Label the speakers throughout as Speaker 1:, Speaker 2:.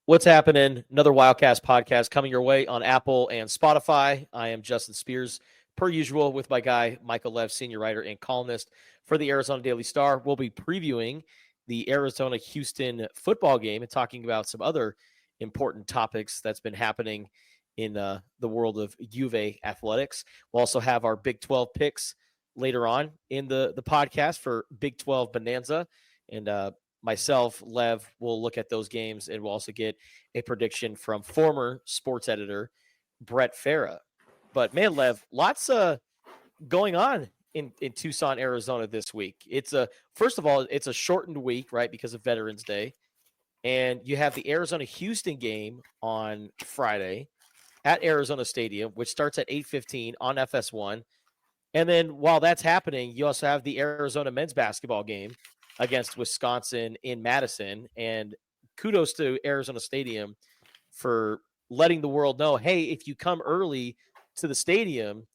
Speaker 1: What's happening? Another Wildcast podcast coming your way on Apple and Spotify. I am Justin Spears, per usual, with my guy, Michael Lev, senior writer and columnist for the Arizona Daily Star. We'll be previewing the Arizona-Houston football game and talking about some other important topics that's been happening in the world of Juve athletics. We'll also have our Big 12 picks later on in the podcast for Big 12 Bonanza. And myself, Lev, will look at those games, and we'll also get a prediction from former sports editor Brett Farah. But man, Lev, lots going on in Tucson, Arizona this week. First of all, it's a shortened week, right, because of Veterans Day, and you have the Arizona Houston game on Friday at Arizona Stadium, which starts at 8:15 on FS1. And then while that's happening, you also have the Arizona men's basketball game against Wisconsin in Madison. And kudos to Arizona Stadium for letting the world know, hey, if you come early to the stadium,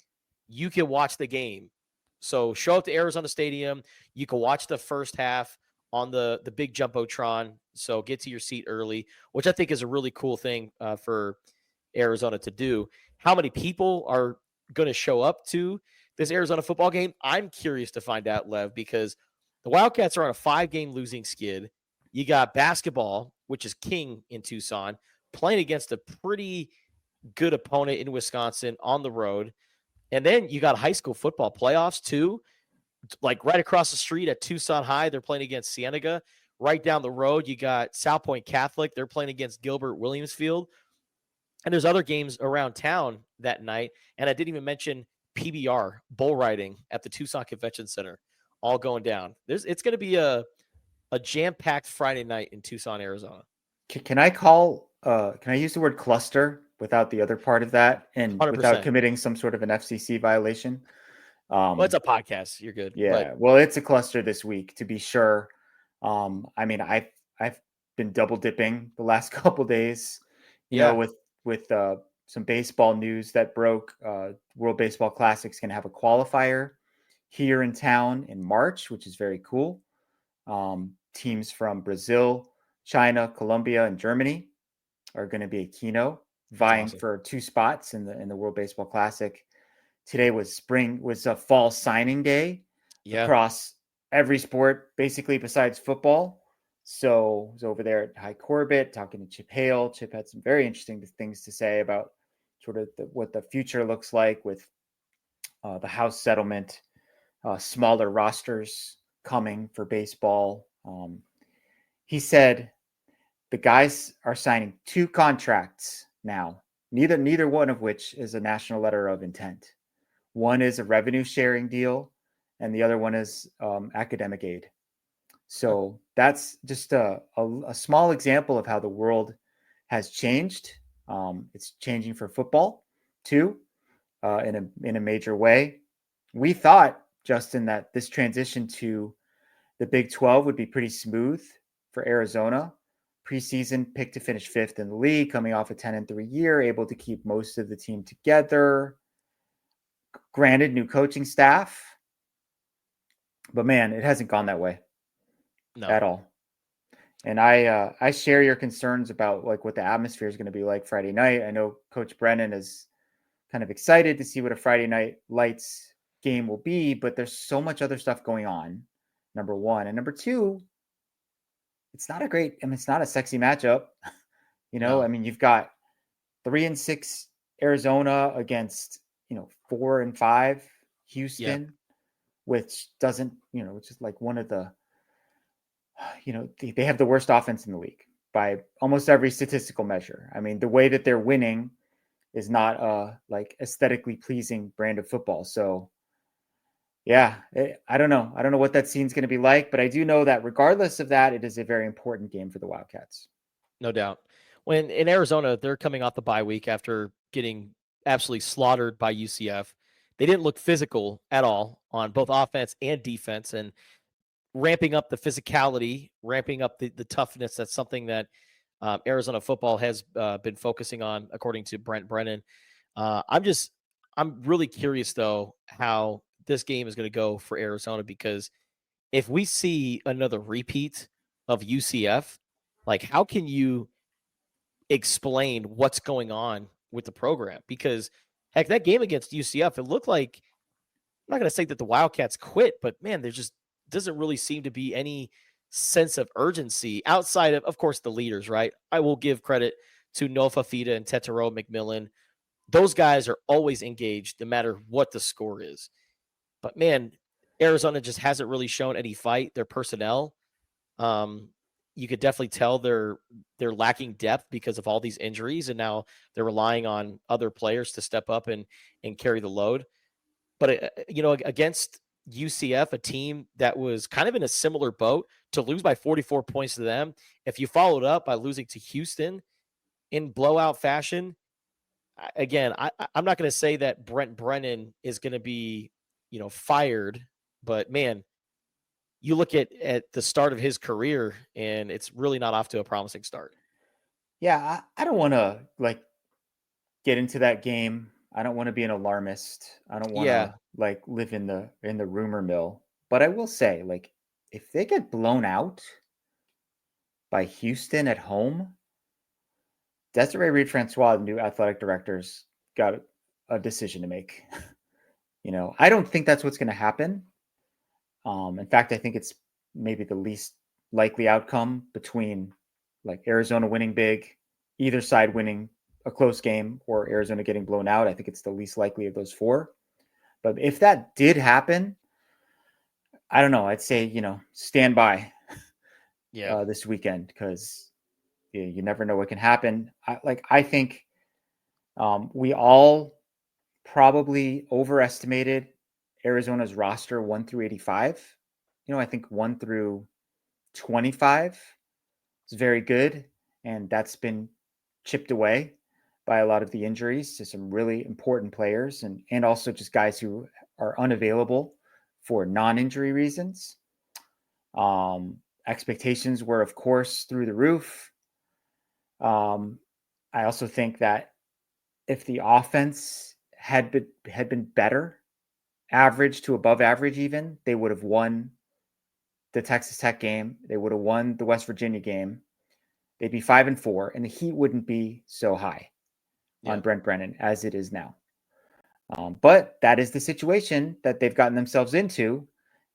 Speaker 1: you can watch the game. So show up to Arizona Stadium. You can watch the first half on the big Jumbotron. So get to your seat early, which I think is a really cool thing for Arizona to do. How many people are going to show up to this Arizona football game? I'm curious to find out, Lev, because the Wildcats are on a 5-game losing skid. You got basketball, which is king in Tucson, playing against a pretty good opponent in Wisconsin on the road. And then you got high school football playoffs too, like right across the street at Tucson High. They're playing against Cienega. Right down the road, you got South Point Catholic. They're playing against Gilbert Williamsfield. And there's other games around town that night. And I didn't even mention PBR, bull riding at the Tucson Convention Center, all going down. It's going to be a jam-packed Friday night in Tucson, Arizona.
Speaker 2: Can I use the word cluster without the other part of that and without
Speaker 1: 100%.
Speaker 2: committing some sort of an FCC violation?
Speaker 1: Well, it's a podcast. You're good.
Speaker 2: Yeah, well, it's a cluster this week to be sure. I mean, I've been double dipping the last couple days, with some baseball news that broke. World Baseball Classic's going to have a qualifier here in town in March, which is very cool. Teams from Brazil, China, Colombia, and Germany are going to be a keynote, vying
Speaker 1: awesome
Speaker 2: for 2 spots in the World Baseball Classic. Today was a fall signing day across every sport, basically besides football. So I was over there at High Corbett talking to Chip Hale. Chip had some very interesting things to say about sort of what the future looks like with the House settlement, smaller rosters coming for baseball. He said the guys are signing 2 contracts now, neither one of which is a national letter of intent. One is a revenue sharing deal, and the other one is academic aid. So that's just a small example of how the world has changed. It's changing for football too, in a major way. We thought, Justin, that this transition to the Big 12 would be pretty smooth for Arizona. Preseason picked to finish 5th in the league, coming off a 10-3 year, able to keep most of the team together. Granted, new coaching staff, but man, it hasn't gone that way at all. And I share your concerns about like what the atmosphere is going to be like Friday night. I know Coach Brennan is kind of excited to see what a Friday night lights game will be, but there's so much other stuff going on. Number one, and number two, it's not a sexy matchup. I mean, you've got 3-6 Arizona against 4-5 Houston, which doesn't, which is like one of the, they have the worst offense in the league by almost every statistical measure. I mean, the way that they're winning is not like aesthetically pleasing brand of football. So yeah, I don't know. I don't know what that scene's going to be like, but I do know that regardless of that, it is a very important game for the Wildcats.
Speaker 1: No doubt. When in Arizona, they're coming off the bye week after getting absolutely slaughtered by UCF. They didn't look physical at all on both offense and defense, and ramping up the physicality, ramping up the toughness. That's something that Arizona football has been focusing on, according to Brent Brennan. I'm really curious though how this game is going to go for Arizona, because if we see another repeat of UCF, like how can you explain what's going on with the program. Because heck, that game against UCF, it looked like, I'm not going to say that the Wildcats quit, but man, there just doesn't really seem to be any sense of urgency outside of course, the leaders, right? I will give credit to Nofa Fida and Tetero McMillan. Those guys are always engaged no matter what the score is. But man, Arizona just hasn't really shown any fight. Their personnel, you could definitely tell they're lacking depth because of all these injuries, and now they're relying on other players to step up and carry the load. But against UCF, a team that was kind of in a similar boat, to lose by 44 points to them, if you followed up by losing to Houston in blowout fashion, again, I'm not going to say that Brent Brennan is going to be, fired, but man, you look at the start of his career and it's really not off to a promising start.
Speaker 2: Yeah, I don't want to get into that game. I don't want to be an alarmist. I don't want to live in the rumor mill. But I will say, if they get blown out by Houston at home, Desiree Reed-Francois, the new athletic director's got a decision to make. I don't think that's what's going to happen. In fact, I think it's maybe the least likely outcome between Arizona winning big, either side winning a close game, or Arizona getting blown out. I think it's the least likely of those four. But if that did happen, I don't know. I'd say, stand by this weekend, because you never know what can happen. I think we all probably overestimated Arizona's roster 1 through 85. I think 1 through 25 is very good, and that's been chipped away by a lot of the injuries to some really important players, and also just guys who are unavailable for non-injury reasons. Expectations were, of course, through the roof. I also think that if the offense had been better, average to above average even, they would have won the Texas Tech game. They would have won the West Virginia game. They'd be 5-4, and the heat wouldn't be so high on Brent Brennan as it is now. But that is the situation that they've gotten themselves into,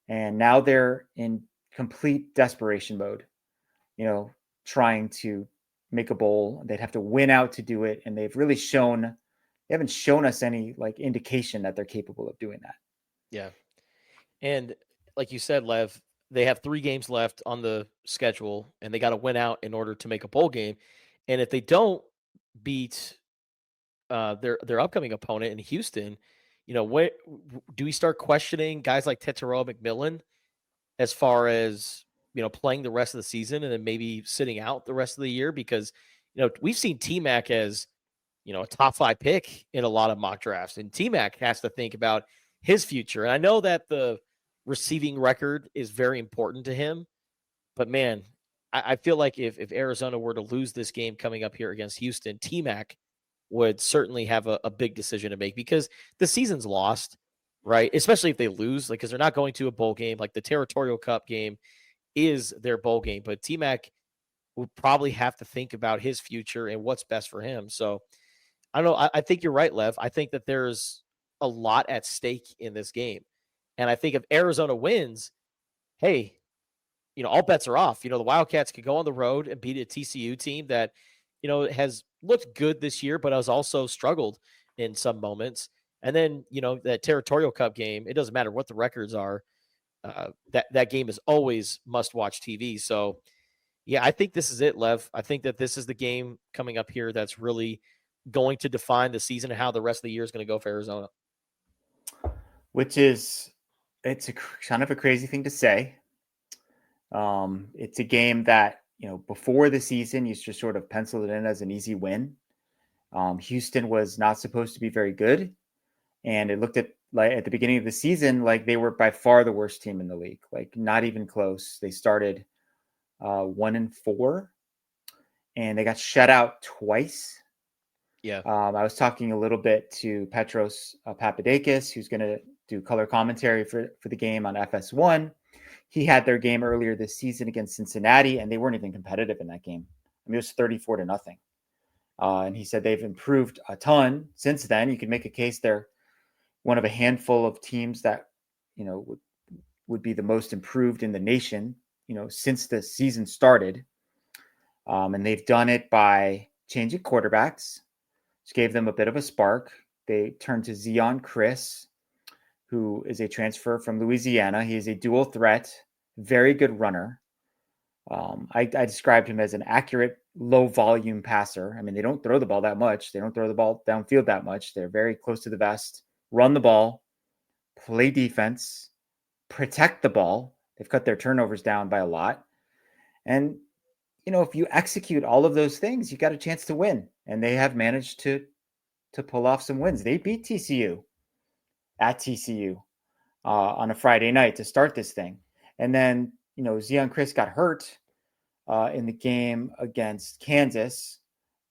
Speaker 2: and now they're in complete desperation mode, trying to make a bowl. They'd have to win out to do it, and they haven't shown us any indication that they're capable of doing that.
Speaker 1: Yeah. And like you said, Lev, they have 3 games left on the schedule, and they got to win out in order to make a bowl game. And if they don't beat their upcoming opponent in Houston, what do we start questioning guys like Tetero McMillan as far as playing the rest of the season and then maybe sitting out the rest of the year? Because we've seen T-Mac as a top 5 pick in a lot of mock drafts, and T-Mac has to think about his future. And I know that the receiving record is very important to him, but man, I feel like if Arizona were to lose this game coming up here against Houston, T-Mac would certainly have a big decision to make, because the season's lost, right? Especially if they lose, because they're not going to a bowl game. The Territorial Cup game is their bowl game, but T-Mac would probably have to think about his future and what's best for him. So I don't know. I think you're right, Lev. I think that there's a lot at stake in this game. And I think if Arizona wins, hey, all bets are off. The Wildcats could go on the road and beat a TCU team that, has looked good this year, but has also struggled in some moments. And then, that Territorial Cup game, it doesn't matter what the records are. That game is always must-watch TV. So, yeah, I think this is it, Lev. I think that this is the game coming up here that's really going to define the season and how the rest of the year is going to go for Arizona.
Speaker 2: It's a kind of a crazy thing to say. It's a game that, before the season, you just sort of penciled it in as an easy win. Houston was not supposed to be very good, and it looked at the beginning of the season like they were by far the worst team in the league, not even close. They started 1-4, and they got shut out twice.
Speaker 1: Yeah.
Speaker 2: I was talking a little bit to Petros Papadakis, who's going to do color commentary for the game on FS1. He had their game earlier this season against Cincinnati, and they weren't even competitive in that game. I mean, it was 34-0. And he said they've improved a ton since then. You could make a case they're one of a handful of teams that, would be the most improved in the nation, since the season started. And they've done it by changing quarterbacks, which gave them a bit of a spark. They turned to Zion Chris, who is a transfer from Louisiana. He is a dual threat, very good runner. I described him as an accurate, low volume passer. I mean, they don't throw the ball that much. They don't throw the ball downfield that much. They're very close to the vest, run the ball, play defense, protect the ball. They've cut their turnovers down by a lot. And, if you execute all of those things, you got a chance to win. And they have managed to pull off some wins. They beat TCU at TCU on a Friday night to start this thing. And then, Zion Chris got hurt in the game against Kansas.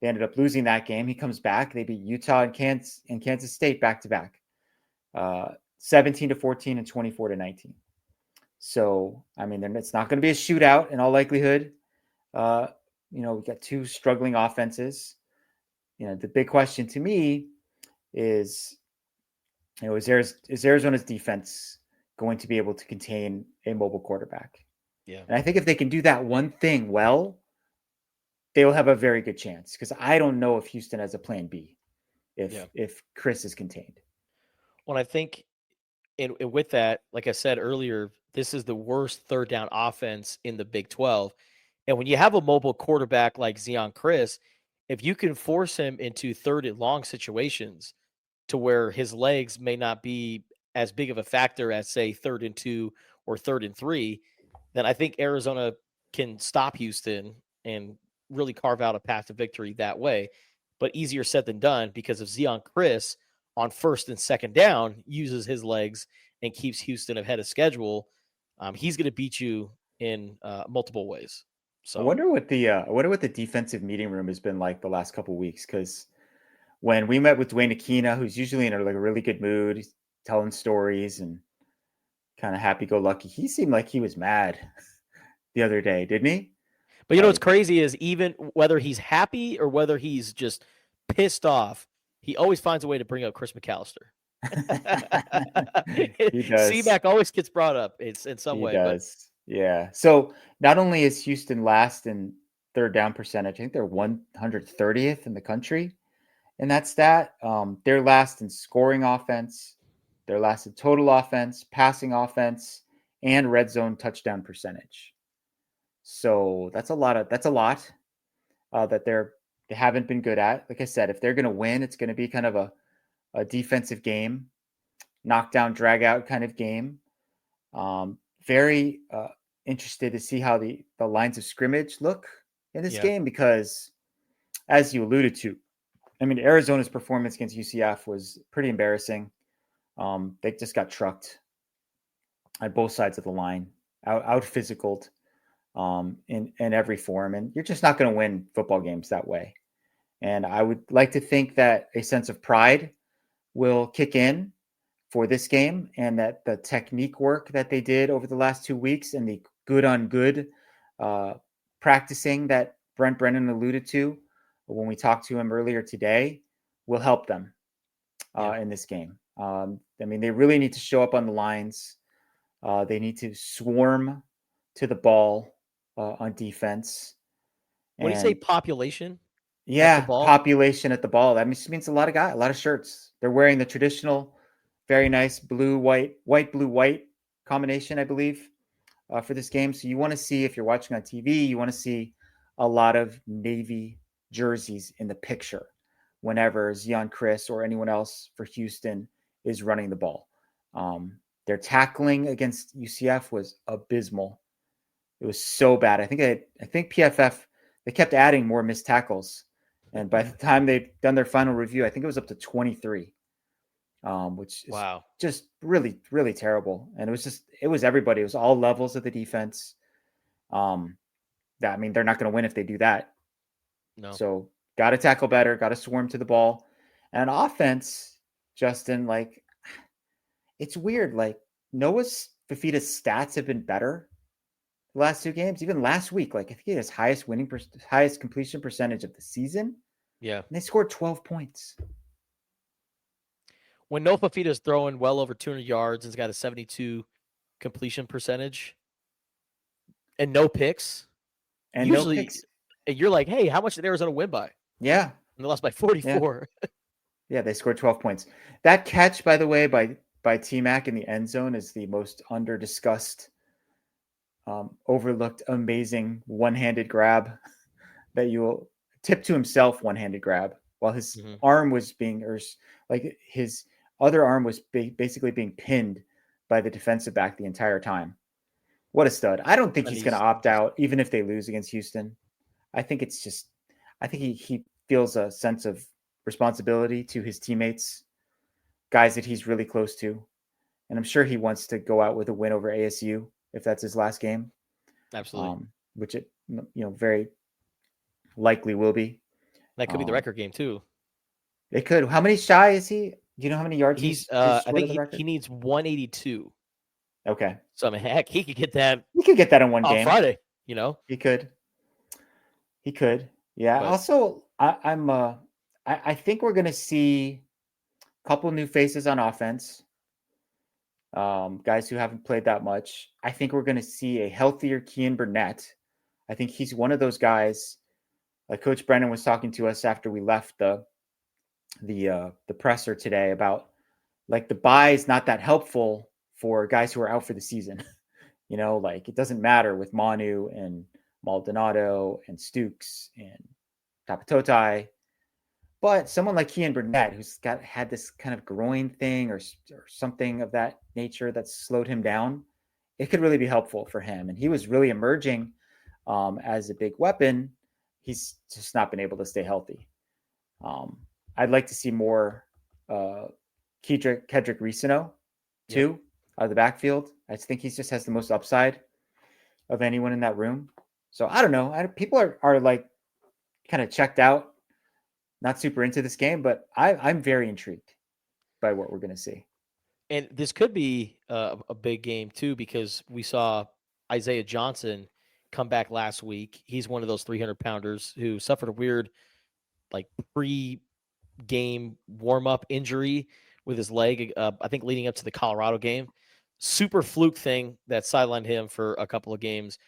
Speaker 2: They ended up losing that game. He comes back. They beat Utah and Kansas State back to back, 17-14 and 24-19. So, I mean, it's not going to be a shootout in all likelihood. We got two struggling offenses. The big question to me is, is Arizona's defense going to be able to contain a mobile quarterback?
Speaker 1: Yeah.
Speaker 2: And I think if they can do that one thing well, they will have a very good chance, because I don't know if Houston has a plan B if Chris is contained.
Speaker 1: Well, I think and with that, like I said earlier, this is the worst third down offense in the Big 12. And when you have a mobile quarterback like Zion Chris, if you can force him into third and long situations to where his legs may not be as big of a factor as, say, 3rd and 2 or 3rd and 3, then I think Arizona can stop Houston and really carve out a path to victory that way. But easier said than done, because if Zion Chris on 1st and 2nd down uses his legs and keeps Houston ahead of schedule, he's going to beat you in multiple ways. So
Speaker 2: I wonder what the defensive meeting room has been like the last couple of weeks, because when we met with Dwayne Aquina, who's usually in a really good mood, he's telling stories and kind of happy-go-lucky, he seemed like he was mad the other day, didn't he?
Speaker 1: But what's crazy is, even whether he's happy or whether he's just pissed off, he always finds a way to bring up Chris McAllister.
Speaker 2: He does.
Speaker 1: C-Mac always gets brought up. It's in some way.
Speaker 2: He does. Yeah. So not only is Houston last in third down percentage, I think they're 130th in the country in that stat. They're last in scoring offense. They're last in total offense, passing offense, and red zone touchdown percentage. So that's a lot that they haven't been good at. Like I said, if they're going to win, it's going to be kind of a defensive game, knockdown, drag out kind of game. Very interested to see how the lines of scrimmage look in this game, because as you alluded to, I mean, Arizona's performance against UCF was pretty embarrassing. They just got trucked at both sides of the line, out physicaled in every form. And you're just not going to win football games that way. And I would like to think that a sense of pride will kick in for this game, and that the technique work that they did over the last 2 weeks and the good on good practicing that Brent Brennan alluded to when we talked to him earlier today will help them in this game. I mean, they really need to show up on the lines. They need to swarm to the ball on defense.
Speaker 1: When you say population?
Speaker 2: Yeah, population at the ball. That means a lot of shirts. They're wearing the traditional, very nice blue, white, blue, white combination, I believe, for this game. So you want to see, if you're watching on TV, you want to see a lot of Navy jerseys in the picture whenever Zion Chris or anyone else for Houston is running the ball. Their tackling against UCF was abysmal. It was so bad. I think PFF, they kept adding more missed tackles. And by the time they'd done their final review, I think it was up to 23, which is just really, really terrible. And it was everybody. It was all levels of the defense. They're not going to win if they do that.
Speaker 1: No.
Speaker 2: So got to tackle better, got to swarm to the ball. And offense, Justin, it's weird. Noah Fifita's stats have been better the last two games. Even last week, I think he had his highest completion percentage of the season.
Speaker 1: Yeah.
Speaker 2: And they scored 12 points.
Speaker 1: When Noah Fifita's throwing well over 200 yards and has got a 72 completion percentage and no picks,
Speaker 2: And
Speaker 1: usually
Speaker 2: no picks.
Speaker 1: you're like, hey, how much did Arizona win by?
Speaker 2: Yeah.
Speaker 1: And they lost by 44.
Speaker 2: Yeah, they scored 12 points. That catch, by the way, by T-Mac in the end zone is the most under-discussed, overlooked, amazing one-handed grab that you will tip to himself, one-handed grab, while his arm was being, or like his other arm was basically being pinned by the defensive back the entire time. What a stud. I don't think he's going to opt out, even if they lose against Houston. I think he feels a sense of responsibility to his teammates, guys that he's really close to. And I'm sure he wants to go out with a win over ASU if that's his last game.
Speaker 1: Absolutely.
Speaker 2: Which it, very likely will be.
Speaker 1: That could be the record game too.
Speaker 2: It could. How many shy is he? Do you know how many yards he's
Speaker 1: I think he needs 182.
Speaker 2: Okay.
Speaker 1: So I mean, heck, he could get that.
Speaker 2: He could get that in one game
Speaker 1: on Friday.
Speaker 2: He could. Yeah. But also, I think we're going to see a couple new faces on offense. Guys who haven't played that much. I think we're going to see a healthier Kean Burnett. I think he's one of those guys. Like Coach Brennan was talking to us after we left the presser today about like the bye is not that helpful for guys who are out for the season. Like it doesn't matter with Manu and Maldonado and Stukes and Tapatotai. But someone like Kean Burnett, who's had this kind of groin thing or something of that nature that's slowed him down, it could really be helpful for him. And he was really emerging as a big weapon. He's just not been able to stay healthy. I'd like to see more Kedrick Reesino, too, out of the backfield. I think he just has the most upside of anyone in that room. So I don't know. People are like kind of checked out. Not super into this game, but I'm very intrigued by what we're going to see.
Speaker 1: And this could be a big game, too, because we saw Isaiah Johnson come back last week. He's one of those 300-pounders who suffered a weird pre-game warm-up injury with his leg, I think leading up to the Colorado game. Super fluke thing that sidelined him for a couple of games.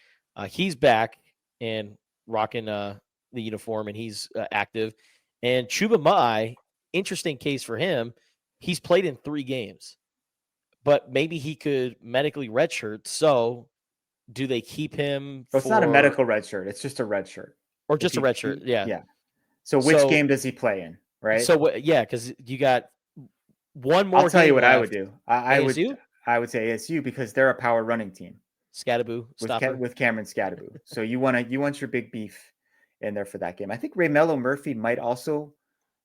Speaker 1: He's back and rocking the uniform, and he's active. And Chuba Mai, interesting case for him. He's played in 3 games, but maybe he could medically redshirt. So do they keep him?
Speaker 2: It's not a medical redshirt. It's just a redshirt.
Speaker 1: Or just a redshirt. Yeah.
Speaker 2: Yeah. So which game does he play in? Right.
Speaker 1: So yeah, because you got one more.
Speaker 2: I'll tell you what I would do. I would say ASU because they're a power running team.
Speaker 1: Scattaboo
Speaker 2: with Cameron Scattaboo. So you want your big beef in there for that game. I think Raymelo Murphy might also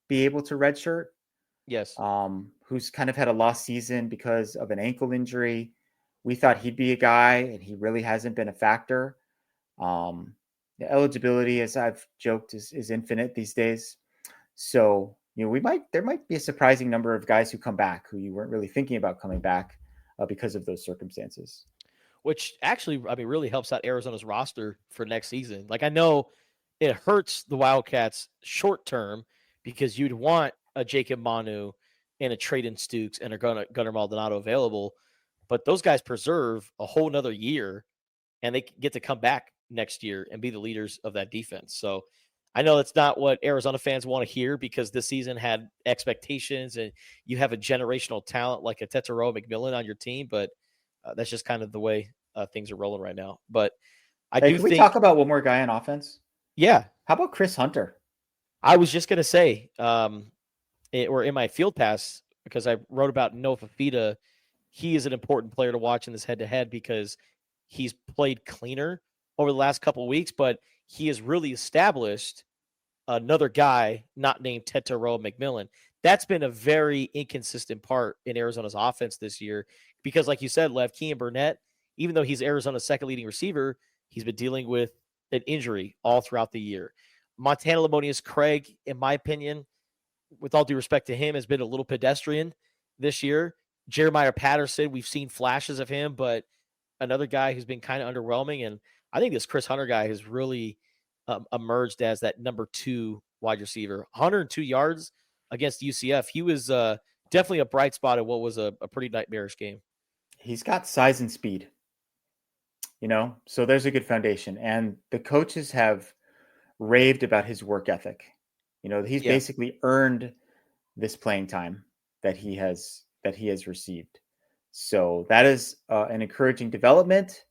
Speaker 2: be able to redshirt.
Speaker 1: Yes.
Speaker 2: Who's kind of had a lost season because of an ankle injury. We thought he'd be a guy, and he really hasn't been a factor. The eligibility, as I've joked, is infinite these days. So, there might be a surprising number of guys who come back who you weren't really thinking about coming back because of those circumstances.
Speaker 1: Which actually, really helps out Arizona's roster for next season. Like, I know it hurts the Wildcats short term because you'd want a Jacob Manu and a Traden Stukes and a Gunnar Maldonado available, but those guys preserve a whole nother year and they get to come back next year and be the leaders of that defense. So I know that's not what Arizona fans want to hear because this season had expectations and you have a generational talent like a Tetero McMillan on your team, but that's just kind of the way things are rolling right now. But
Speaker 2: can we talk about one more guy on offense?
Speaker 1: Yeah.
Speaker 2: How about Chris Hunter?
Speaker 1: I was just going to say, or in my field pass, because I wrote about Noah Fifita, he is an important player to watch in this head-to-head because he's played cleaner over the last couple of weeks, but he has really established another guy not named Tetero McMillan. That's been a very inconsistent part in Arizona's offense this year because, like you said, Lev, Kean Burnett, even though he's Arizona's second leading receiver, he's been dealing with an injury all throughout the year. Montana Lamonius Craig, in my opinion, with all due respect to him, has been a little pedestrian this year. Jeremiah Patterson, we've seen flashes of him, but another guy who's been kind of underwhelming. And I think this Chris Hunter guy has really emerged as that number 2 wide receiver. 102 yards against UCF. He was definitely a bright spot in what was a pretty nightmarish game.
Speaker 2: He's got size and speed, so there's a good foundation. And the coaches have raved about his work ethic. He's basically earned this playing time that he has received. So that is an encouraging development.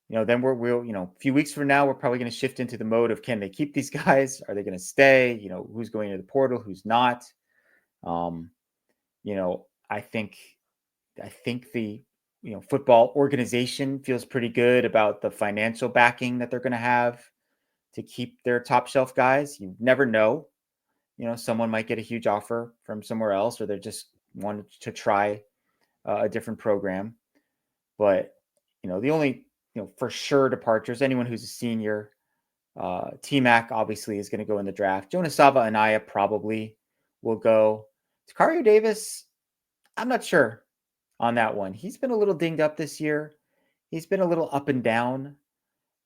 Speaker 2: Then we'll a few weeks from now, we're probably going to shift into the mode of, can they keep these guys? Are they going to stay? Who's going to the portal? Who's not? I think the football organization feels pretty good about the financial backing that they're going to have to keep their top shelf guys. You never know. Someone might get a huge offer from somewhere else, or they just wanted to try a different program. But, the only, for sure departures, anyone who's a senior, T-Mac obviously is going to go in the draft. Jonas Sava Anaya probably will go. Takario Davis, I'm not sure on that one. He's been a little dinged up this year. He's been a little up and down.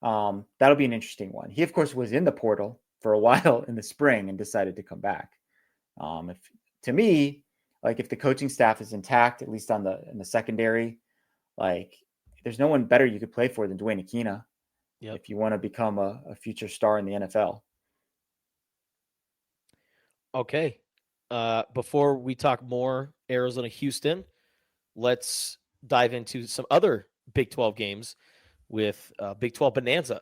Speaker 2: That'll be an interesting one. He, of course, was in the portal for a while in the spring and decided to come back. To me, like, if the coaching staff is intact, at least in the secondary, like, there's no one better you could play for than Dwayne Akina. Yep. If you want to become a future star in the NFL.
Speaker 1: Okay. Before we talk more Arizona Houston, let's dive into some other Big 12 games with Big 12 Bonanza.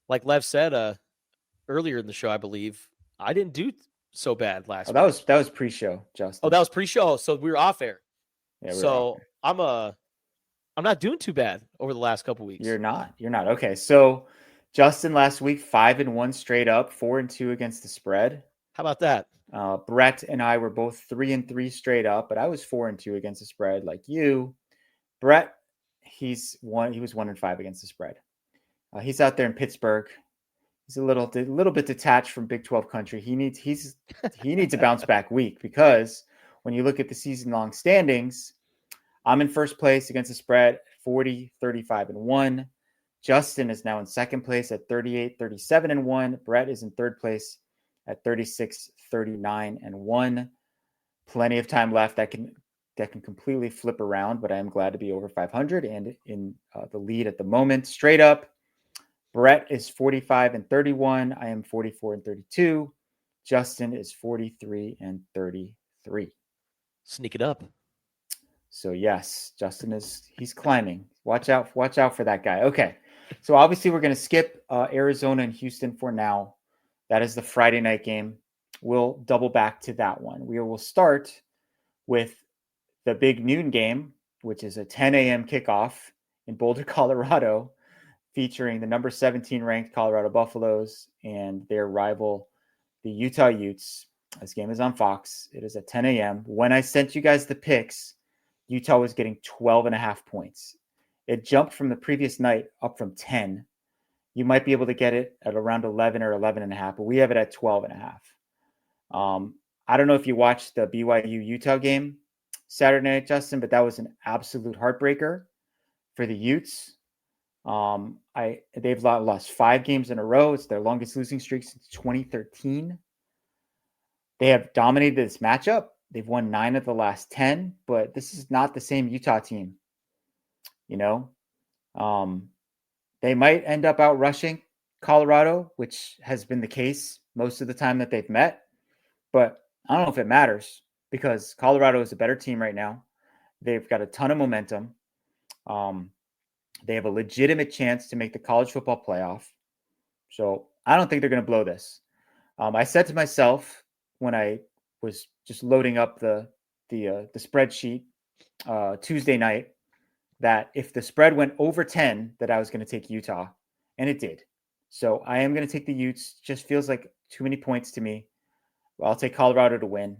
Speaker 1: Like Lev said earlier in the show, I believe, I didn't do so bad last week.
Speaker 2: That was pre-show, Justin.
Speaker 1: Oh, that was pre-show. So we were off air. Yeah, so I'm not doing too bad over the last couple weeks.
Speaker 2: You're not. Okay. So Justin last week, 5-1 straight up, 4-2 against the spread.
Speaker 1: How about that?
Speaker 2: Brett and I were both 3-3 straight up, but I was 4-2 against the spread, like you. Brett, he was 1-5 against the spread. He's out there in Pittsburgh. He's a little bit detached from Big 12 country. He needs a bounce back week, because when you look at the season long standings, I'm in first place against the spread, 40, 35-1. Justin is now in second place at 38, 37-1. Brett is in third place at 36, 39-1. Plenty of time left that can completely flip around, but I am glad to be over 500 and in the lead at the moment. Straight up, Brett is 45-31. I am 44-32. Justin is 43-33.
Speaker 1: Sneak it up.
Speaker 2: So yes, Justin he's climbing. Watch out for that guy. Okay. So obviously we're going to skip Arizona and Houston for now. That is the Friday night game. We'll double back to that one. We will start with the big noon game, which is a 10 a.m. kickoff in Boulder, Colorado, featuring the number 17 ranked Colorado Buffaloes and their rival, the Utah Utes. This game is on Fox. It is at 10 a.m. When I sent you guys the picks, Utah was getting 12.5 points. It jumped from the previous night up from 10. You might be able to get it at around 11 or 11.5, but we have it at 12.5. I don't know if you watched the BYU Utah game Saturday night, Justin, but that was an absolute heartbreaker for the Utes. They've lost 5 games in a row. It's their longest losing streak since 2013. They have dominated this matchup. They've won 9 of the last 10, but this is not the same Utah team. They might end up out rushing Colorado, which has been the case most of the time that they've met. But I don't know if it matters, because Colorado is a better team right now. They've got a ton of momentum. They have a legitimate chance to make the college football playoff. So I don't think they're going to blow this. I said to myself when I was just loading up the spreadsheet Tuesday night, that if the spread went over 10, that I was going to take Utah, and it did. So I am going to take the Utes. Just feels like too many points to me. I'll take Colorado to win,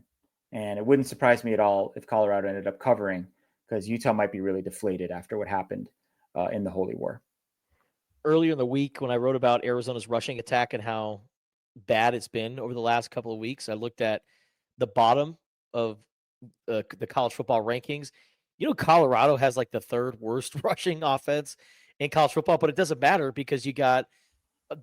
Speaker 2: and it wouldn't surprise me at all if Colorado ended up covering, because Utah might be really deflated after what happened in the Holy War.
Speaker 1: Earlier in the week, when I wrote about Arizona's rushing attack and how bad it's been over the last couple of weeks, I looked at the bottom of the college football rankings. Colorado has like the third worst rushing offense in college football, but it doesn't matter because you got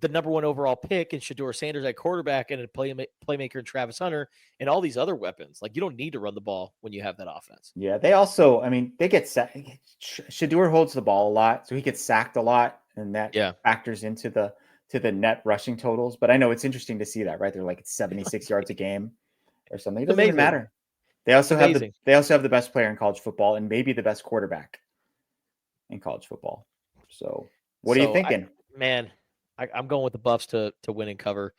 Speaker 1: the number 1 overall pick and Shedeur Sanders at quarterback and a playmaker in Travis Hunter and all these other weapons. Like, you don't need to run the ball when you have that offense.
Speaker 2: Yeah, they also, I mean, they get sacked. Shedeur holds the ball a lot, so he gets sacked a lot, and that factors into the net rushing totals. But I know it's interesting to see that, right? They're like it's 76 yards a game or something. It doesn't even matter. They also have the best player in college football and maybe the best quarterback in college football. So what are you thinking?
Speaker 1: I'm going with the Buffs to win and cover.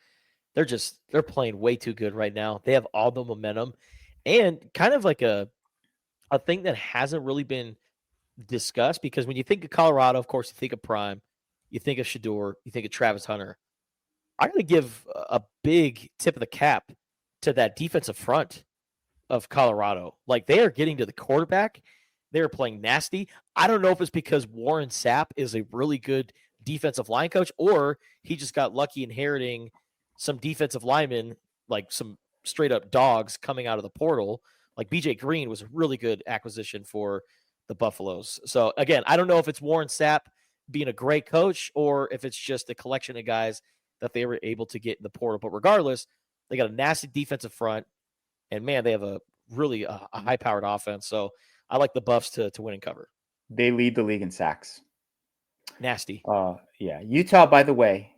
Speaker 1: They're playing way too good right now. They have all the momentum, and kind of like a thing that hasn't really been discussed, because when you think of Colorado, of course, you think of Prime, you think of Shedeur, you think of Travis Hunter. I got to give a big tip of the cap to that defensive front of Colorado. Like, they are getting to the quarterback. They're playing nasty. I don't know if it's because Warren Sapp is a really good defensive line coach, or he just got lucky inheriting some defensive linemen, like some straight up dogs coming out of the portal. Like, BJ Green was a really good acquisition for the Buffaloes. So again, I don't know if it's Warren Sapp being a great coach or if it's just a collection of guys that they were able to get in the portal. But regardless, they got a nasty defensive front, and man, they have a really high powered offense. So I like the Buffs to win and cover.
Speaker 2: They lead the league in sacks.
Speaker 1: Nasty.
Speaker 2: Yeah. Utah, by the way,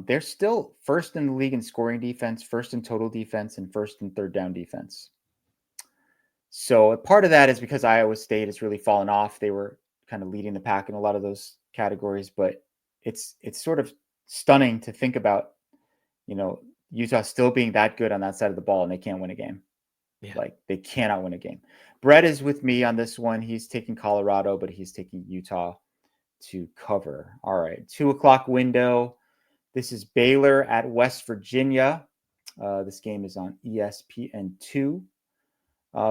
Speaker 2: they're still first in the league in scoring defense, first in total defense, and first in third down defense. So part of that is because Iowa State has really fallen off. They were kind of leading the pack in a lot of those categories, but it's sort of stunning to think about, Utah still being that good on that side of the ball and they can't win a game. Yeah. Like, they cannot win a game. Brett is with me on this one. He's taking Colorado, but he's taking Utah to cover. All right. 2:00 window. This is Baylor at West Virginia. This game is on ESPN2.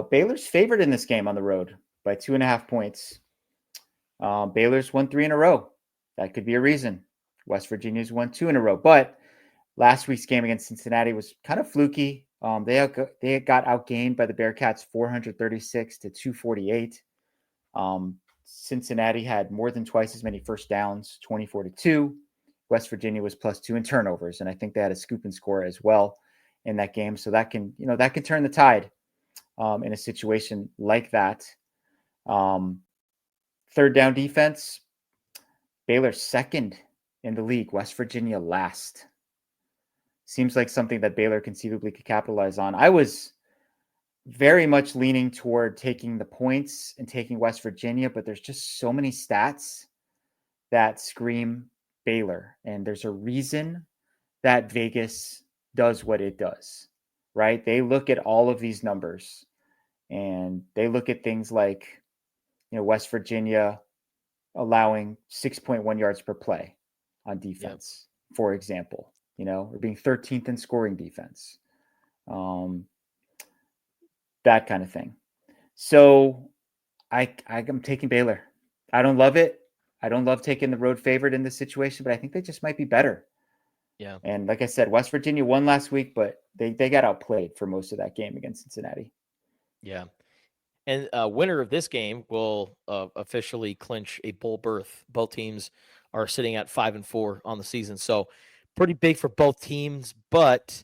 Speaker 2: Baylor's favored in this game on the road by 2.5 points. Baylor's won 3 in a row. That could be a reason. West Virginia's won 2 in a row, but last week's game against Cincinnati was kind of fluky. They got outgained by the Bearcats 436-248. Cincinnati had more than twice as many first downs, 24-2. West Virginia was +2 in turnovers, and I think they had a scoop and score as well in that game. So that can turn the tide in a situation like that. Third down defense, Baylor second in the league, West Virginia last. Seems like something that Baylor conceivably could capitalize on. I was very much leaning toward taking the points and taking West Virginia, but there's just so many stats that scream Baylor. And there's a reason that Vegas does what it does, right? They look at all of these numbers and they look at things like, West Virginia allowing 6.1 yards per play on defense, for example, or being 13th in scoring defense. That kind of thing. So I'm taking Baylor. I don't love it. I don't love taking the road favorite in this situation, but I think they just might be better.
Speaker 1: Yeah.
Speaker 2: And like I said, West Virginia won last week, but they got outplayed for most of that game against Cincinnati.
Speaker 1: Yeah. And winner of this game will officially clinch a bowl berth. Both teams are sitting at 5-4 on the season. So pretty big for both teams, but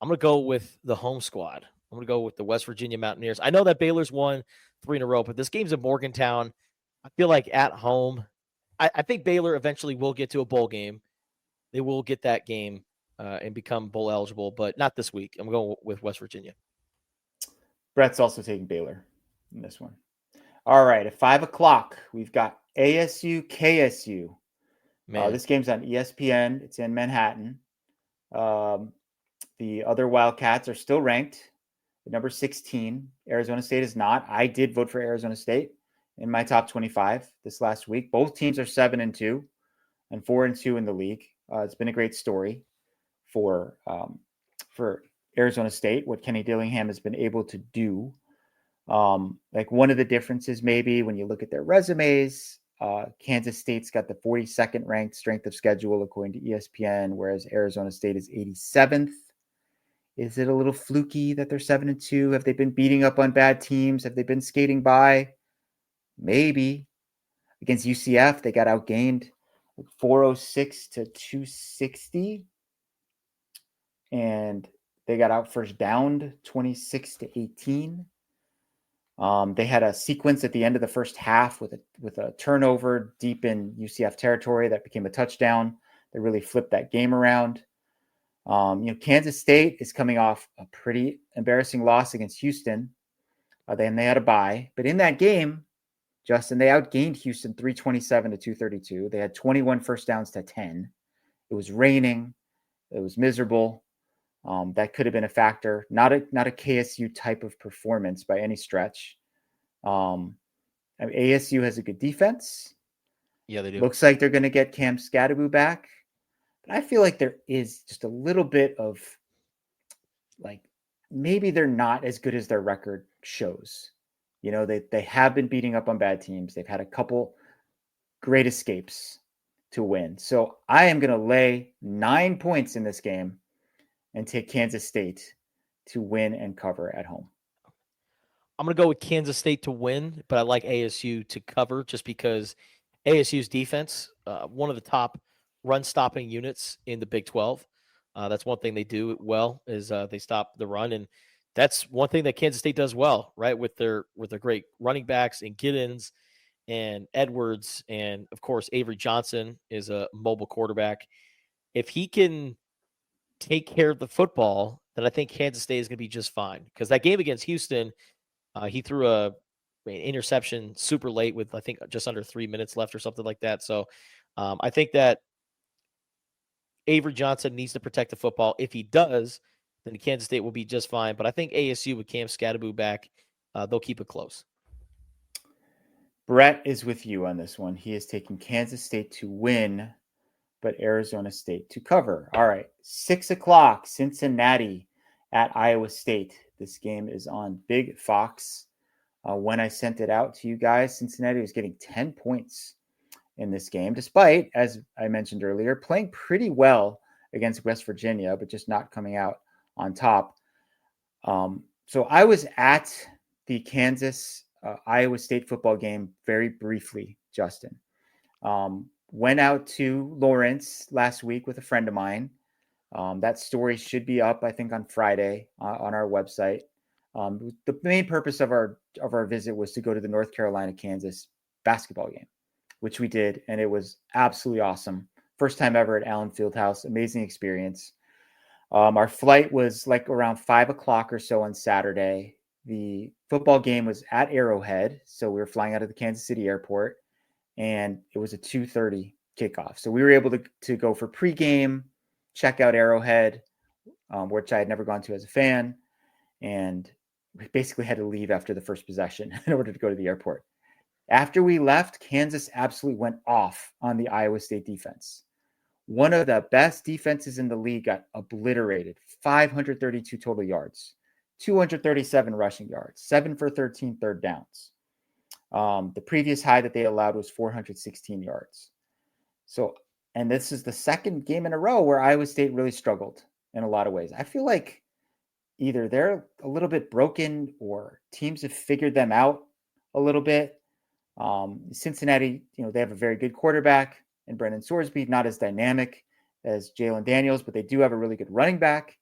Speaker 1: I'm going to go with the home squad. I'm going to go with the West Virginia Mountaineers. I know that Baylor's won 3 in a row, but this game's in Morgantown. I feel like at home, I think Baylor eventually will get to a bowl game. They will get that game and become bowl eligible, but not this week. I'm going with West Virginia.
Speaker 2: Brett's also taking Baylor in this one. All right, at 5:00, we've got ASU KSU. This game's on ESPN. It's in Manhattan. The other Wildcats are still ranked at number 16. Arizona State is not. I did vote for Arizona State in my top 25 this last week. Both teams are 7-2 and 4-2 in the league. It's been a great story for Arizona State, what Kenny Dillingham has been able to do. Like, one of the differences maybe when you look at their resumes, Kansas State's got the 42nd ranked strength of schedule according to ESPN, whereas Arizona State is 87th. Is it a little fluky that they're 7-2? Have they been beating up on bad teams? Have they been skating by? Maybe. Against UCF, they got outgained 406 to 260. And they got out first down 26 to 18. They had a sequence at the end of the first half with a turnover deep in UCF territory that became a touchdown. They really flipped that game around. Kansas State is coming off a pretty embarrassing loss against Houston. Then they had a bye. But in that game, Justin, they outgained Houston 327 to 232. They had 21 first downs to 10. It was raining. It was miserable. That could have been a factor. Not a KSU type of performance by any stretch. ASU has a good defense.
Speaker 1: Yeah, they do.
Speaker 2: Looks like they're going to get Cam Scadaboo back. But I feel like there is just a little bit of maybe they're not as good as their record shows. They have been beating up on bad teams. They've had a couple great escapes to win. So I am going to lay 9 points in this game and take Kansas State to win and cover at home.
Speaker 1: I'm going to go with Kansas State to win, but I like ASU to cover just because ASU's defense, one of the top run-stopping units in the Big 12. That's one thing they do well is they stop the run, and that's one thing that Kansas State does well, right? With their great running backs and Giddens and Edwards, and of course Avery Johnson is a mobile quarterback. If he can take care of the football, then I think Kansas State is going to be just fine. Because that game against Houston, he threw an interception super late with I think just under 3 minutes left or something like that. So I think that Avery Johnson needs to protect the football. If he does, then Kansas State will be just fine. But I think ASU with Cam Scadaboo back, they'll keep it close.
Speaker 2: Brett is with you on this one. He is taking Kansas State to win, but Arizona State to cover. All right, 6 o'clock, Cincinnati at Iowa State. This game is on Big Fox. When I sent it out to you guys, Cincinnati was getting 10 points in this game, despite, as I mentioned earlier, playing pretty well against West Virginia, but just not coming out on top. So I was at the Kansas Iowa State football game very briefly, Justin. Went out to Lawrence last week with a friend of mine. That story should be up, I think, on Friday on our website. The main purpose of our visit was to go to the North Carolina-Kansas basketball game, which we did, and it was absolutely awesome. First time ever at Allen Fieldhouse. Amazing experience. Our flight was like around 5 o'clock or so on Saturday. The football game was at Arrowhead, so we were flying out of the Kansas City airport, and it was a 2:30 kickoff. So we were able to go for pregame, check out Arrowhead, which I had never gone to as a fan, and we basically had to leave after the first possession in order to go to the airport. After we left, Kansas absolutely went off on the Iowa State defense. One of the best defenses in the league got obliterated. 532 total yards, 237 rushing yards, 7 for 13 third downs. The previous high that they allowed was 416 yards. So, and this is the second game in a row where Iowa State really struggled in a lot of ways. I feel like either they're a little bit broken or teams have figured them out a little bit. Cincinnati, they have a very good quarterback and Brennan Sorsby, not as dynamic as Jalen Daniels, but they do have a really good running back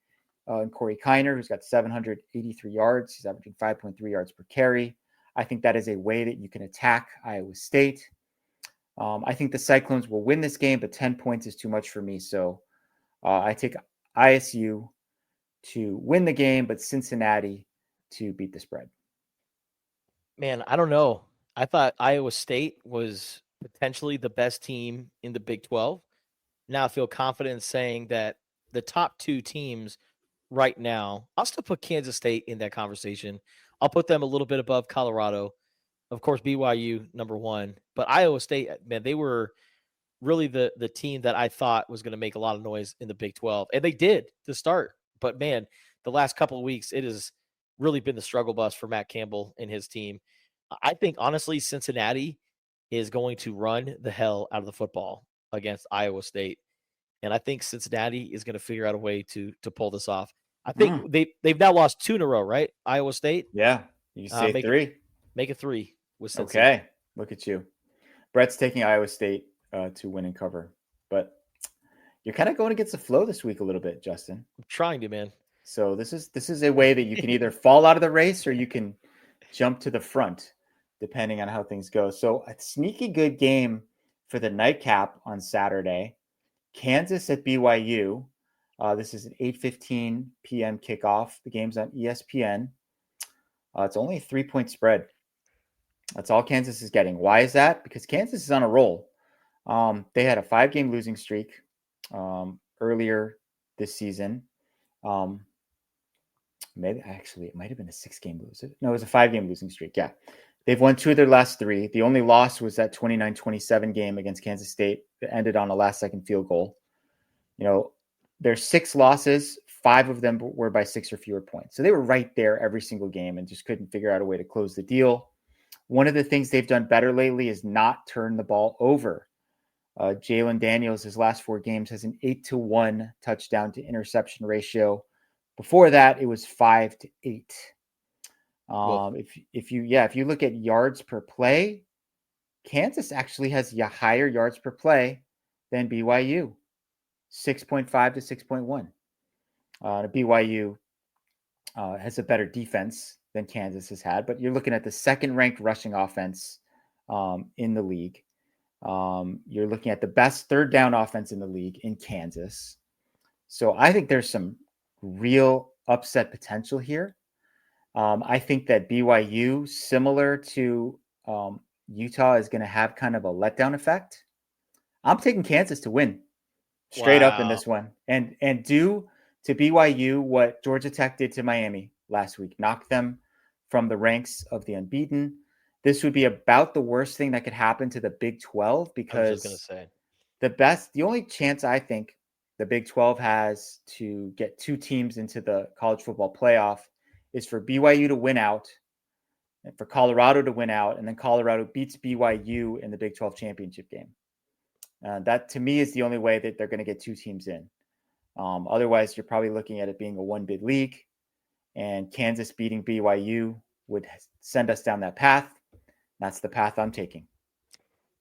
Speaker 2: in Corey Kiner, who's got 783 yards. He's averaging 5.3 yards per carry. I think that is a way that you can attack Iowa State. I think the Cyclones will win this game, but 10 points is too much for me. So I take ISU to win the game, but Cincinnati to beat the spread.
Speaker 1: Man, I don't know. I thought Iowa State was potentially the best team in the Big 12. Now I feel confident saying that the top two teams right now, I'll still put Kansas State in that conversation. I'll put them a little bit above Colorado. Of course, BYU, number one. But Iowa State, man, they were really the team that I thought was going to make a lot of noise in the Big 12. And they did to start. But, man, the last couple of weeks, it has really been the struggle bus for Matt Campbell and his team. I think, honestly, Cincinnati is going to run the hell out of the football against Iowa State. And I think Cincinnati is going to figure out a way to pull this off. I think they've now lost 2 in a row, right? Iowa State?
Speaker 2: Yeah. You say 3.
Speaker 1: Make it 3 with Cincy.
Speaker 2: Okay. Look at you. Brett's taking Iowa State to win and cover. But you're kind of going against the flow this week a little bit, Justin.
Speaker 1: I'm trying to, man.
Speaker 2: So this is a way that you can either fall out of the race or you can jump to the front, depending on how things go. So a sneaky good game for the nightcap on Saturday. Kansas at BYU. This is an 8:15 p.m. kickoff. The game's on ESPN. It's only a 3-point spread. That's all Kansas is getting. Why is that? Because Kansas is on a roll. They had a 5-game losing streak earlier this season. Maybe actually it might have been a 6-game losing. No, it was a 5-game losing streak. Yeah. They've won 2 of their last 3. The only loss was that 29-27 game against Kansas State that ended on a last-second field goal. There's 6 losses. 5 of them were by 6 or fewer points. So they were right there every single game and just couldn't figure out a way to close the deal. One of the things they've done better lately is not turn the ball over. Jalen Daniels, his last 4 games, has an 8-1 touchdown to interception ratio. Before that, it was 5-8. If you look at yards per play, Kansas actually has higher yards per play than BYU, 6.5 to 6.1. BYU has a better defense than Kansas has had, but you're looking at the second-ranked rushing offense in the league. You're looking at the best third down offense in the league in Kansas. So I think there's some real upset potential here. I think that BYU, similar to Utah, is going to have kind of a letdown effect. I'm taking Kansas to win straight up in this one and do to BYU what Georgia Tech did to Miami last week, knock them from the ranks of the unbeaten. This would be about the worst thing that could happen to the Big 12 because the only chance I think the Big 12 has to get 2 teams into the college football playoff is for BYU to win out and for Colorado to win out, and then Colorado beats BYU in the Big 12 championship game. That, to me, is the only way that they're going to get 2 teams in. Otherwise, you're probably looking at it being a 1-bid league, and Kansas beating BYU would send us down that path. That's the path I'm taking.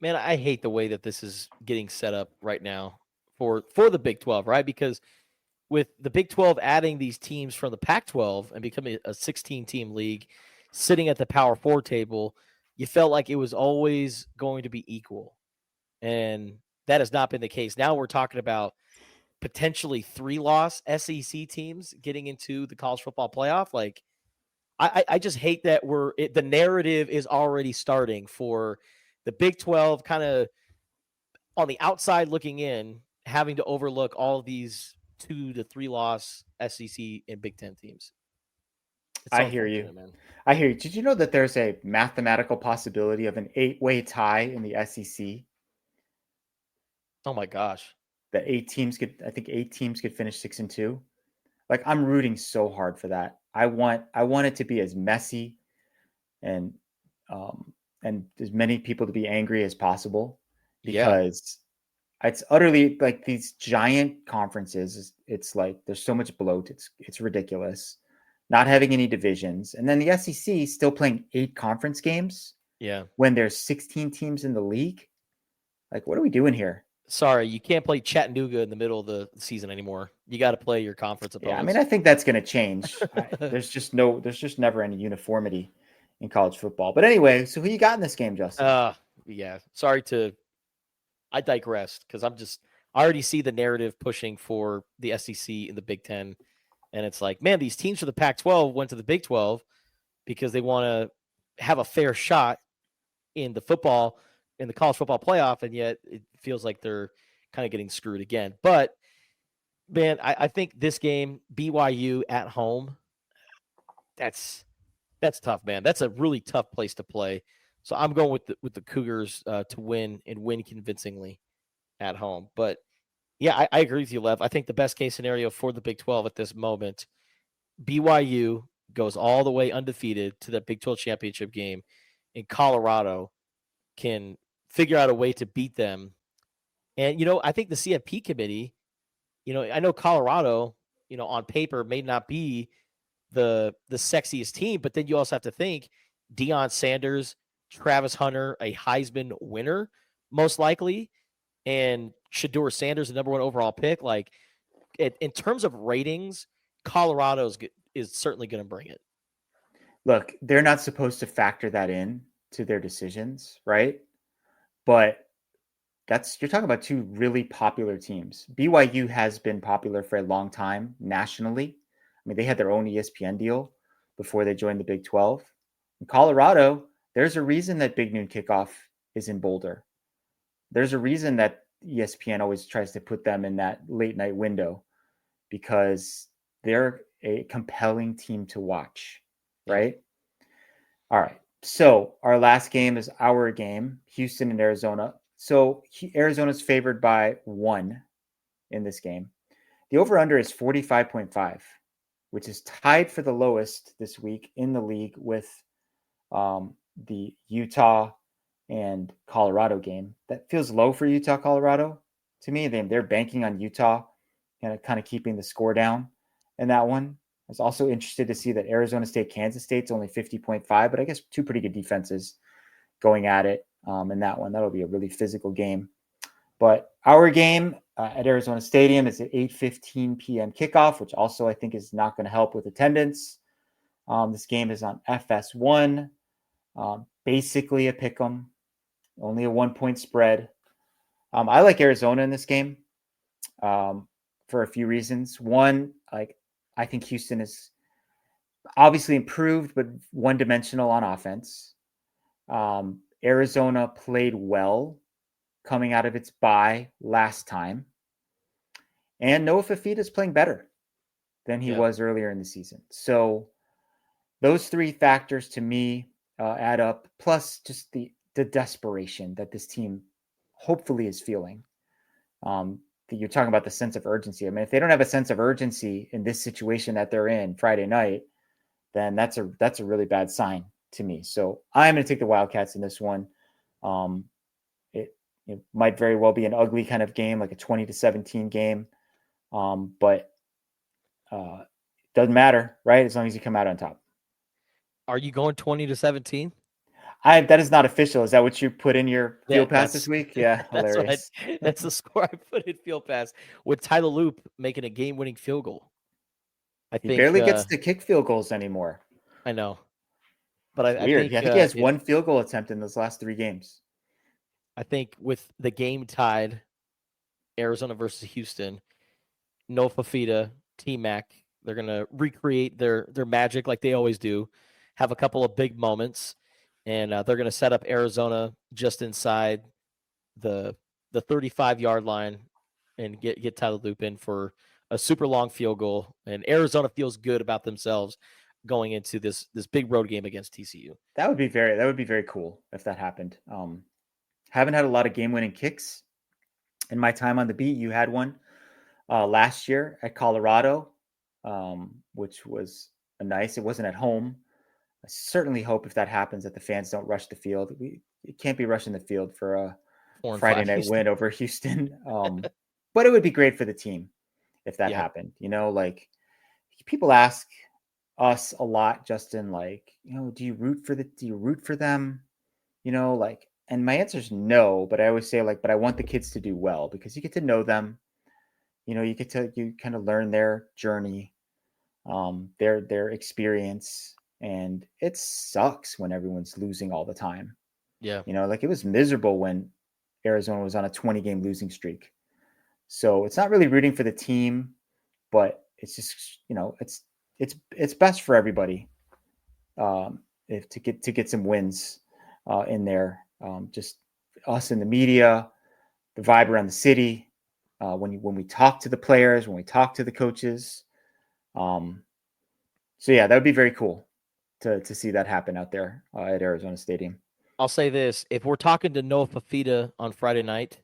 Speaker 1: Man, I hate the way that this is getting set up right now for the Big 12, right? Because with the Big 12 adding these teams from the Pac-12 and becoming a 16-team league, sitting at the Power 4 table, you felt like it was always going to be equal. And that has not been the case. Now we're talking about potentially 3-loss SEC teams getting into the college football playoff. Like, I just hate that the narrative is already starting for the Big 12 kind of on the outside looking in, having to overlook all of these 2 to 3-loss SEC and Big 10 teams.
Speaker 2: I hear you, man. I hear you. Did you know that there's a mathematical possibility of an 8-way tie in the SEC?
Speaker 1: Oh my gosh.
Speaker 2: That 8 teams could finish 6-2. Like, I'm rooting so hard for that. I want it to be as messy and as many people to be angry as possible, because it's utterly like these giant conferences. It's like there's so much bloat. It's ridiculous. Not having any divisions, and then the SEC still playing 8 conference games.
Speaker 1: Yeah.
Speaker 2: When there's 16 teams in the league, like, what are we doing here?
Speaker 1: Sorry, you can't play Chattanooga in the middle of the season anymore. You got to play your conference opponents.
Speaker 2: Yeah, I mean, I think that's going to change. There's just never any uniformity in college football. But anyway, so who you got in this game, Justin?
Speaker 1: Yeah. I digress because I already see the narrative pushing for the SEC and the Big 10. And it's like, man, these teams for the Pac-12 went to the Big 12 because they want to have a fair shot in the college football playoff, and yet it feels like they're kind of getting screwed again. But, man, I think this game, BYU at home, that's tough, man. That's a really tough place to play. So I'm going with the Cougars to win and win convincingly at home. But, yeah, I agree with you, Lev. I think the best case scenario for the Big 12 at this moment, BYU goes all the way undefeated to the Big 12 championship game, and Colorado can figure out a way to beat them. And, I think the CFP committee, I know Colorado, on paper may not be the sexiest team, but then you also have to think Deion Sanders, Travis Hunter, a Heisman winner, most likely. and Shedeur Sanders, the number 1 overall pick. Like, in terms of ratings, Colorado is certainly going to bring it.
Speaker 2: Look, they're not supposed to factor that in to their decisions, right? But you're talking about two really popular teams. BYU has been popular for a long time nationally. I mean, they had their own ESPN deal before they joined the Big 12. In Colorado, there's a reason that Big Noon Kickoff is in Boulder. There's a reason that ESPN always tries to put them in that late night window, because they're a compelling team to watch, right? All right. So our last game is our game, Houston and Arizona. So Arizona's favored by 1 in this game. The over-under is 45.5, which is tied for the lowest this week in the league with the Utah and Colorado game. That feels low for Utah, Colorado to me. They're banking on Utah and kind of keeping the score down in that one. I was also interested to see that Arizona State, Kansas State's only 50.5, but I guess two pretty good defenses going at it in that one. That'll be a really physical game. But our game at Arizona Stadium is at 8:15 p.m. kickoff, which also I think is not going to help with attendance. This game is on FS1. Basically a pick 'em, only a 1-point spread. I like Arizona in this game for a few reasons. One, I think Houston is obviously improved, but one-dimensional on offense. Arizona played well coming out of its bye last time. And Noah Fafita is playing better than he was earlier in the season. So those three factors to me add up, plus just the desperation that this team hopefully is feeling. You're talking about the sense of urgency. I mean, if they don't have a sense of urgency in this situation that they're in Friday night, then that's a really bad sign to me. So I'm going to take the Wildcats in this one. It might very well be an ugly kind of game, like a 20-17 game. But it doesn't matter, right? As long as you come out on top.
Speaker 1: Are you going 20-17?
Speaker 2: That is not official. Is that what you put in your field pass this week? Yeah, hilarious.
Speaker 1: That's the score I put in field pass, with Tyler Loop making a game-winning field goal.
Speaker 2: He barely gets to kick field goals anymore.
Speaker 1: I know, but I
Speaker 2: weird.
Speaker 1: think
Speaker 2: I think he has one field goal attempt in those last 3 games.
Speaker 1: I think with the game tied, Arizona versus Houston, no Fafita, T-Mac, they're gonna recreate their magic like they always do, have a couple of big moments. And they're going to set up Arizona just inside the 35-yard line and get Tyler Loop in for a super long field goal. And Arizona feels good about themselves going into this big road game against TCU.
Speaker 2: That would be very cool if that happened. Haven't had a lot of game-winning kicks in my time on the beat. You had one last year at Colorado, which was nice. It wasn't at home. I certainly hope if that happens that the fans don't rush the field. It can't be rushing the field for a Friday night win over Houston. But it would be great for the team if that happened. You know, like, people ask us a lot, Justin, like, do you root for them? You know, like, and my answer is no, but I always say, like, but I want the kids to do well, because you get to know them. You know, you kind of learn their journey, their experience. And it sucks when everyone's losing all the time.
Speaker 1: Yeah.
Speaker 2: You know, like, it was miserable when Arizona was on a 20-game losing streak. So it's not really rooting for the team, but it's just, it's best for everybody if to get some wins in there. Just us in the media, the vibe around the city, when we talk to the players, when we talk to the coaches. So yeah, that would be very cool to see that happen out there at Arizona Stadium.
Speaker 1: I'll say this: if we're talking to Noah Fafita on Friday night,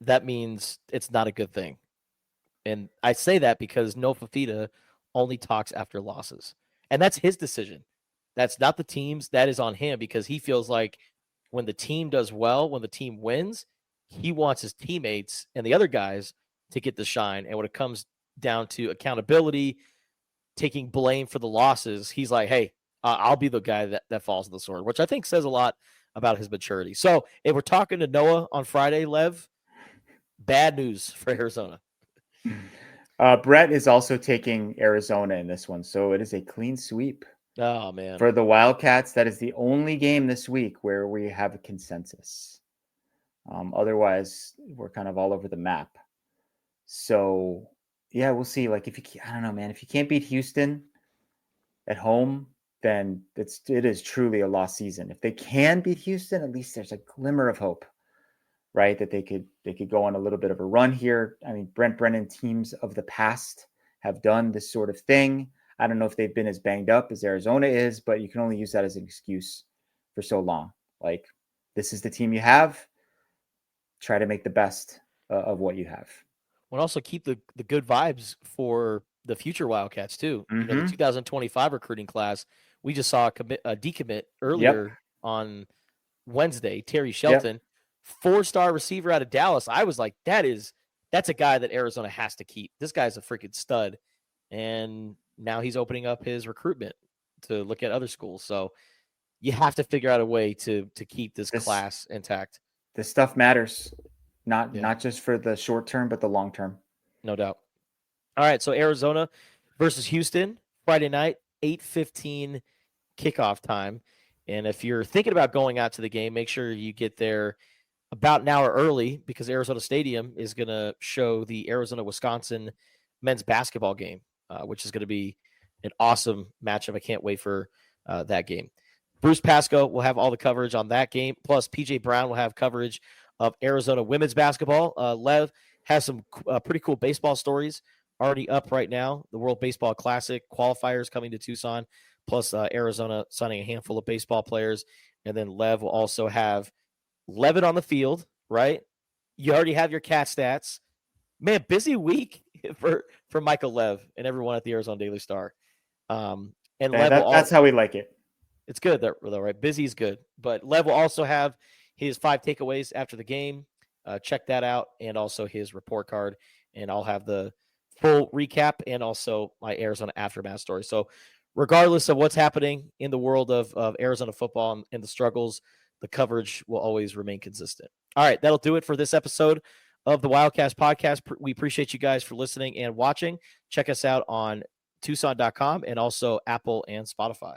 Speaker 1: that means it's not a good thing. And I say that because Noah Fafita only talks after losses, and that's his decision. That's not the team's. That is on him, because he feels like when the team does well, when the team wins, he wants his teammates and the other guys to get the shine. And when it comes down to accountability, taking blame for the losses, he's like, hey, I'll be the guy that falls on the sword, which I think says a lot about his maturity. So if we're talking to Noah on Friday, Lev, Bad news for Arizona.
Speaker 2: Brett is also taking Arizona in this one, so it is a clean sweep.
Speaker 1: Oh, man.
Speaker 2: For the Wildcats, that is the only game this week where we have a consensus. Otherwise, we're kind of all over the map. So, yeah, we'll see. Like, I don't know, man. If you can't beat Houston at home, then it is truly a lost season. If they can beat Houston, at least there's a glimmer of hope, right? That they could go on a little bit of a run here. I mean, Brent Brennan teams of the past have done this sort of thing. I don't know if they've been as banged up as Arizona is, but you can only use that as an excuse for so long. Like, this is the team you have. Try to make the best of what you have.
Speaker 1: We'll also keep the good vibes for the future Wildcats too.
Speaker 2: Mm-hmm.
Speaker 1: The 2025 recruiting class, we just saw a decommit earlier on Wednesday, Terry Shelton, 4-star receiver out of Dallas. I was like, that's a guy that Arizona has to keep. This guy's a freaking stud. And now he's opening up his recruitment to look at other schools. So you have to figure out a way to keep this class intact.
Speaker 2: This stuff matters, not just for the short term, but the long term.
Speaker 1: No doubt. All right, so Arizona versus Houston, Friday night, 8:15 kickoff time. And if you're thinking about going out to the game, make sure you get there about an hour early because Arizona Stadium is going to show the Arizona-Wisconsin men's basketball game, which is going to be an awesome matchup. I can't wait for that game. Bruce Pascoe will have all the coverage on that game, plus PJ Brown will have coverage of Arizona women's basketball. Lev has some pretty cool baseball stories already up right now. The World Baseball Classic qualifiers coming to Tucson, plus Arizona signing a handful of baseball players. And then Lev will also have Levitt on the field, right? You already have your cat stats. Man, busy week for Michael Lev and everyone at the Arizona Daily Star. And Lev
Speaker 2: that's how we like it.
Speaker 1: It's good, though, right? Busy is good. But Lev will also have his 5 takeaways after the game. Check that out. And also his report card. And I'll have the full recap and also my Arizona aftermath story. So regardless of what's happening in the world of Arizona football and the struggles, the coverage will always remain consistent. All right, that'll do it for this episode of the Wildcast podcast. We appreciate you guys for listening and watching. Check us out on Tucson.com and also Apple and Spotify.